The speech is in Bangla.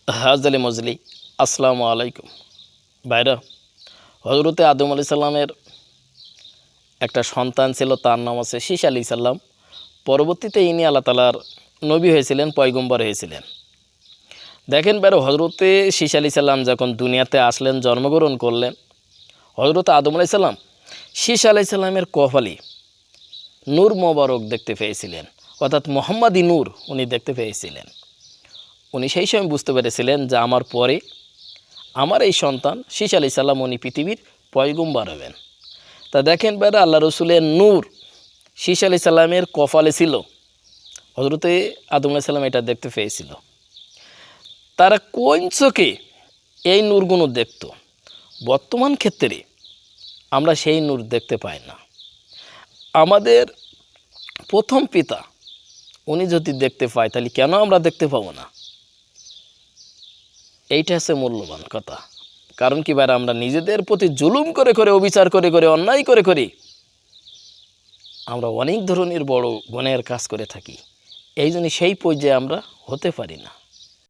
হাজলি মজলি আসসালামু আলাইকুম ভাইরা। হজরতে আদম আলাইহিস সালামের একটা সন্তান ছিল, তার নাম আছে শীস আলাইহিস সালাম। পরবর্তীতে ইনি আল্লাহ তাআলার নবী হয়েছিলেন, পয়গম্বর হয়েছিলেন। দেখেন ভাইরা, হজরতে শীস আলাইহিস সালাম যখন দুনিয়াতে আসলেন, জন্মগ্রহণ করলেন, হজরতে আদম আলাইহিস সালাম শীস আলাইহিস সালামের কপালে নূর মোবারক দেখতে পেয়েছিলেন, অর্থাৎ মোহাম্মদী নূর উনি দেখতে পেয়েছিলেন। উনি সেই সময় বুঝতে পেরেছিলেন যে আমার পরে আমার এই সন্তান শীস আলাইহিস সালাম উনি পৃথিবীর পয়গম্বর হবেন। তা দেখেন বেড়া, আল্লাহ রসুলের নূর শীস আলাইহিস সালামের কপালে ছিল, হজরতে আদম আলাইহিস সালাম এটা দেখতে পেয়েছিল। তারা কোন চোখে এই নূরগুলো দেখত? বর্তমান ক্ষেত্রে আমরা সেই নূর দেখতে পাই না। আমাদের প্রথম পিতা উনি যদি দেখতে পাই, তাহলে কেন আমরা দেখতে পাবো না? এইটা হচ্ছে মূল্যবান কথা। কারণ কি ভাই, আমরা নিজেদের প্রতি জুলুম করে করে, অবিচার করে করে, অন্যায় করে করে আমরা অনেক ধরনের বড় গুনাহের কাজ করে থাকি। এই জন্য সেই পর্যায়ে আমরা হতে পারি না।